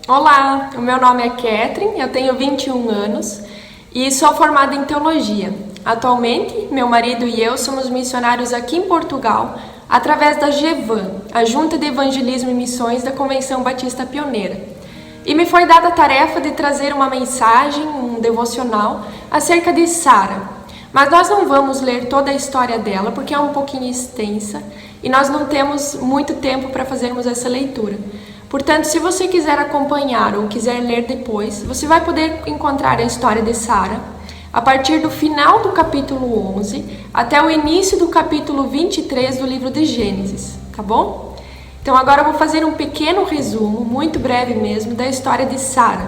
Olá, o meu nome é Catherine, eu tenho 21 anos e sou formada em teologia. Atualmente, meu marido e eu somos missionários aqui em Portugal através da GEVAN, a Junta de Evangelismo e Missões da Convenção Batista Pioneira. E me foi dada a tarefa de trazer uma mensagem, um devocional, acerca de Sara. Mas nós não vamos ler toda a história dela, porque é um pouquinho extensa e nós não temos muito tempo para fazermos essa leitura. Portanto, se você quiser acompanhar ou quiser ler depois, você vai poder encontrar a história de Sara a partir do final do capítulo 11 até o início do capítulo 23 do livro de Gênesis, tá bom? Então agora eu vou fazer um pequeno resumo, muito breve mesmo, da história de Sara.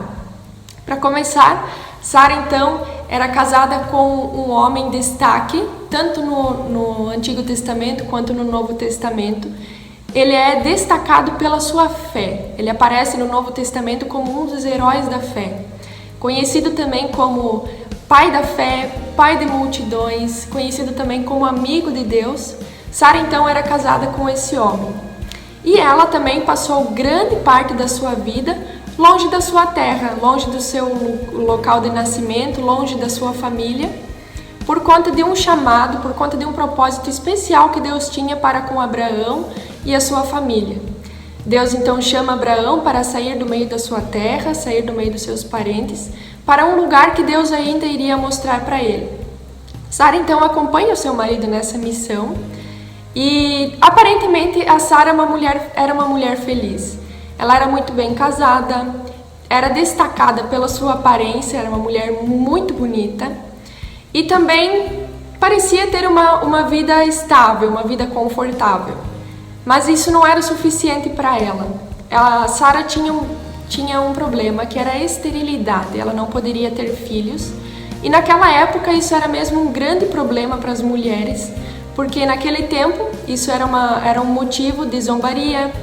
Para começar, Sara então era casada com um homem destaque, tanto no Antigo Testamento quanto no Novo Testamento. Ele é destacado pela sua fé. Ele aparece no Novo Testamento como um dos heróis da fé. Conhecido também como pai da fé, pai de multidões, conhecido também como amigo de Deus. Sara então era casada com esse homem. E ela também passou grande parte da sua vida longe da sua terra, longe do seu local de nascimento, longe da sua família, por conta de um chamado, por conta de um propósito especial que Deus tinha para com Abraão e a sua família. Deus então chama Abraão para sair do meio da sua terra, sair do meio dos seus parentes, para um lugar que Deus ainda iria mostrar para ele. Sara então acompanha o seu marido nessa missão e aparentemente a Sara era uma mulher feliz. Ela era muito bem casada, era destacada pela sua aparência, era uma mulher muito bonita e também parecia ter uma vida estável, uma vida confortável. Mas isso não era o suficiente para ela. Sara tinha um problema, que era a esterilidade. Ela não poderia ter filhos. E naquela época isso era mesmo um grande problema para as mulheres, porque naquele tempo isso era um motivo de zombaria,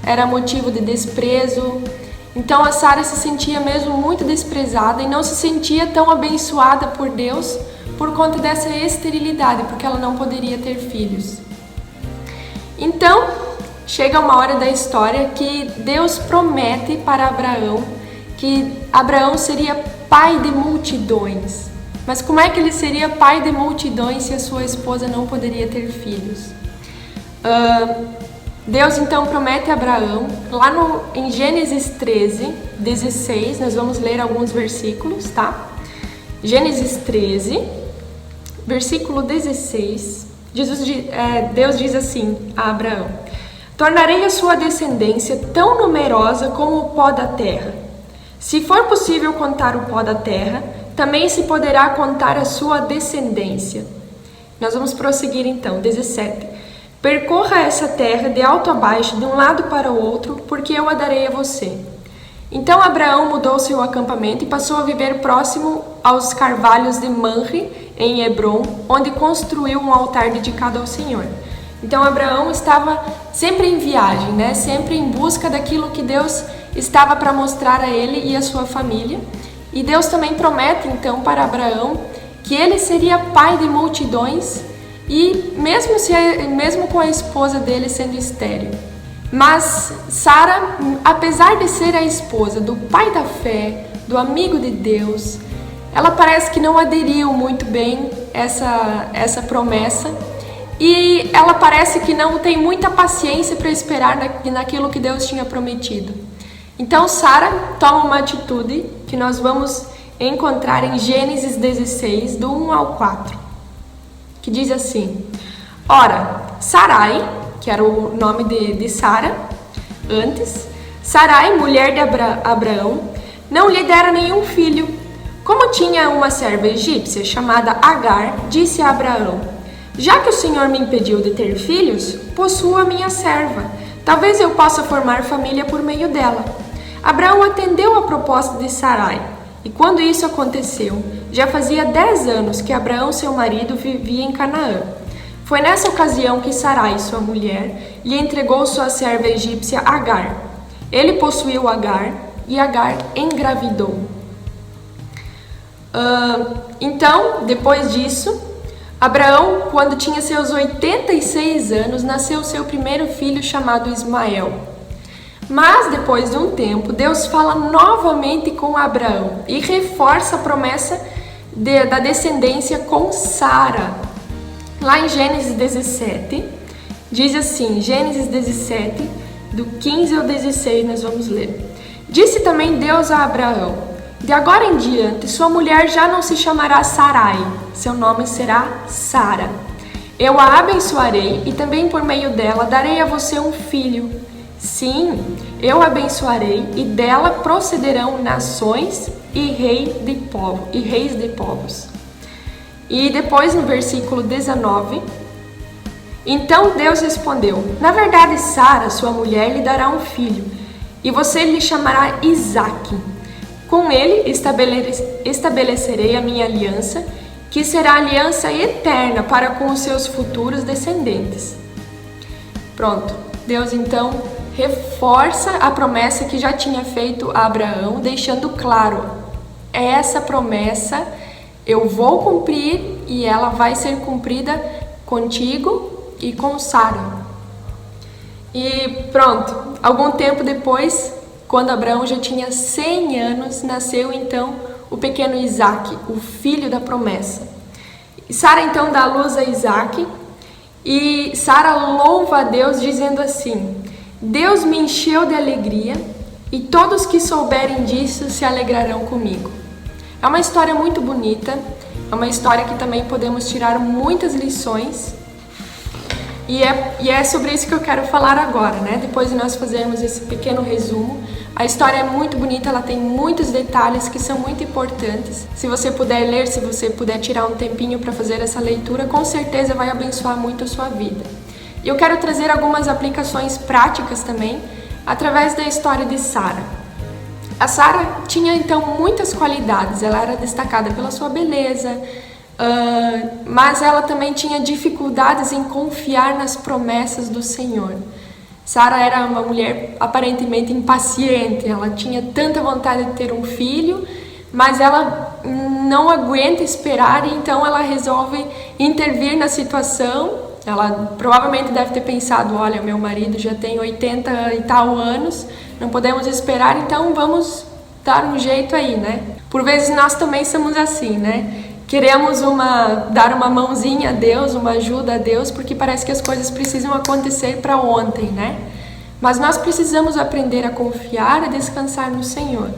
era motivo de desprezo. Então a Sara se sentia mesmo muito desprezada e não se sentia tão abençoada por Deus por conta dessa esterilidade, porque ela não poderia ter filhos. Então, chega uma hora da história que Deus promete para Abraão que Abraão seria pai de multidões. Mas como é que ele seria pai de multidões se a sua esposa não poderia ter filhos? Deus então promete a Abraão, lá em Gênesis 13, 16, nós vamos ler alguns versículos, tá? Gênesis 13, versículo 16, Deus diz assim a Abraão: tornarei a sua descendência tão numerosa como o pó da terra. Se for possível contar o pó da terra, também se poderá contar a sua descendência. Nós vamos prosseguir então, 17. Percorra essa terra de alto a baixo, de um lado para o outro, porque eu a darei a você. Então Abraão mudou seu acampamento e passou a viver próximo aos carvalhos de Mamre, em Hebrom, onde construiu um altar dedicado ao Senhor. Então Abraão estava sempre em viagem, né? Sempre em busca daquilo que Deus estava para mostrar a ele e a sua família. E Deus também promete então para Abraão que ele seria pai de multidões, e mesmo com a esposa dele sendo estéril. Mas Sara, apesar de ser a esposa do pai da fé, do amigo de Deus, ela parece que não aderiu muito bem essa promessa, e ela parece que não tem muita paciência para esperar naquilo que Deus tinha prometido. Então Sara toma uma atitude que nós vamos encontrar em Gênesis 16, do 1 ao 4, que diz assim: ora, Sarai, que era o nome de Sara antes, Sarai, mulher de Abraão, não lhe dera nenhum filho. Como tinha uma serva egípcia chamada Agar, disse a Abraão: já que o Senhor me impediu de ter filhos, possuo a minha serva. Talvez eu possa formar família por meio dela. Abraão atendeu à proposta de Sarai. E quando isso aconteceu, já fazia 10 anos que Abraão, seu marido, vivia em Canaã. Foi nessa ocasião que Sarai, sua mulher, lhe entregou sua serva egípcia Agar. Ele possuiu Agar e Agar engravidou. Então, depois disso, Abraão, quando tinha seus 86 anos, nasceu seu primeiro filho chamado Ismael. Mas depois de um tempo, Deus fala novamente com Abraão e reforça a promessa da descendência com Sara. Lá em Gênesis 17, diz assim, Gênesis 17, do 15 ao 16, nós vamos ler. Disse também Deus a Abraão: de agora em diante, sua mulher já não se chamará Sarai, seu nome será Sara. Eu a abençoarei e também por meio dela darei a você um filho. Sim, eu a abençoarei e dela procederão nações e reis de povos. E depois no versículo 19, então Deus respondeu: na verdade, Sara, sua mulher, lhe dará um filho, e você lhe chamará Isaque. Com ele estabelecerei a minha aliança, que será aliança eterna para com os seus futuros descendentes. Pronto, Deus então reforça a promessa que já tinha feito a Abraão, deixando claro, essa promessa eu vou cumprir e ela vai ser cumprida contigo e com Sara. E pronto, algum tempo depois, quando Abraão já tinha 100 anos, nasceu então o pequeno Isaque, o filho da promessa. Sara então dá luz a Isaque e Sara louva a Deus dizendo assim: Deus me encheu de alegria e todos que souberem disso se alegrarão comigo. É uma história muito bonita, é uma história que também podemos tirar muitas lições. E é sobre isso que eu quero falar agora, né? Depois de nós fazermos esse pequeno resumo. A história é muito bonita, ela tem muitos detalhes que são muito importantes. Se você puder ler, se você puder tirar um tempinho para fazer essa leitura, com certeza vai abençoar muito a sua vida. E eu quero trazer algumas aplicações práticas também, através da história de Sara. A Sara tinha então muitas qualidades, ela era destacada pela sua beleza, mas ela também tinha dificuldades em confiar nas promessas do Senhor. Sara era uma mulher aparentemente impaciente, ela tinha tanta vontade de ter um filho, mas ela não aguenta esperar e então ela resolve intervir na situação. Ela provavelmente deve ter pensado: olha, meu marido já tem 80 e tal anos, não podemos esperar, então vamos dar um jeito aí, né? Por vezes nós também somos assim, né? Queremos dar uma mãozinha a Deus, uma ajuda a Deus, porque parece que as coisas precisam acontecer para ontem, né? Mas nós precisamos aprender a confiar e descansar no Senhor.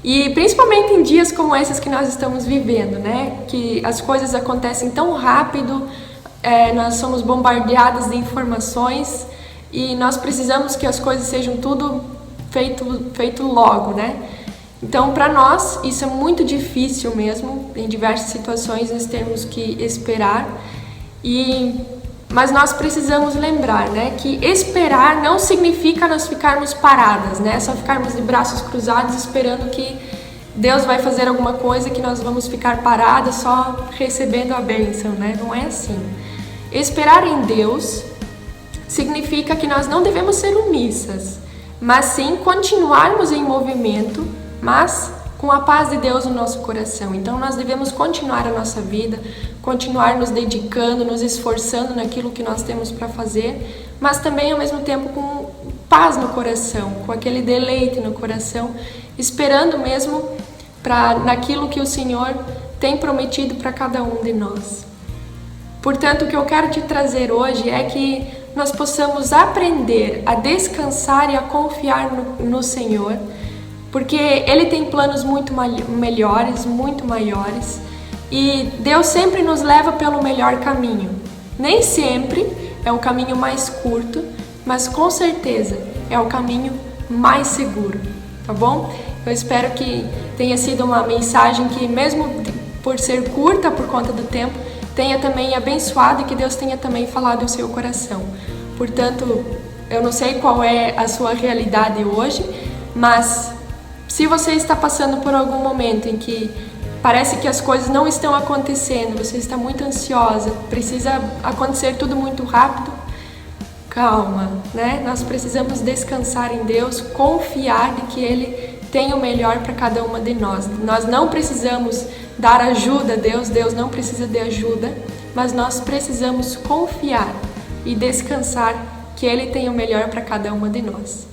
E principalmente em dias como esses que nós estamos vivendo, né? Que as coisas acontecem tão rápido, nós somos bombardeados de informações e nós precisamos que as coisas sejam tudo feito logo, né? Então, para nós, isso é muito difícil mesmo. Em diversas situações nós temos que esperar. Mas nós precisamos lembrar, né, que esperar não significa nós ficarmos paradas, né? Só ficarmos de braços cruzados esperando que Deus vai fazer alguma coisa, que nós vamos ficar paradas só recebendo a bênção, né? Não é assim. Esperar em Deus significa que nós não devemos ser omissas, mas sim continuarmos em movimento, mas com a paz de Deus no nosso coração. Então nós devemos continuar a nossa vida, continuar nos dedicando, nos esforçando naquilo que nós temos para fazer, mas também ao mesmo tempo com paz no coração, com aquele deleite no coração, esperando mesmo naquilo que o Senhor tem prometido para cada um de nós. Portanto, o que eu quero te trazer hoje é que nós possamos aprender a descansar e a confiar no Senhor, porque Ele tem planos muito melhores, muito maiores, e Deus sempre nos leva pelo melhor caminho. Nem sempre é o caminho mais curto, mas com certeza é o caminho mais seguro, tá bom? Eu espero que tenha sido uma mensagem que, mesmo por ser curta por conta do tempo, tenha também abençoado e que Deus tenha também falado ao seu coração. Portanto, eu não sei qual é a sua realidade hoje, mas se você está passando por algum momento em que parece que as coisas não estão acontecendo, você está muito ansiosa, precisa acontecer tudo muito rápido, calma, né? Nós precisamos descansar em Deus, confiar de que Ele tem o melhor para cada uma de nós. Nós não precisamos dar ajuda a Deus, Deus não precisa de ajuda, mas nós precisamos confiar e descansar que Ele tem o melhor para cada uma de nós.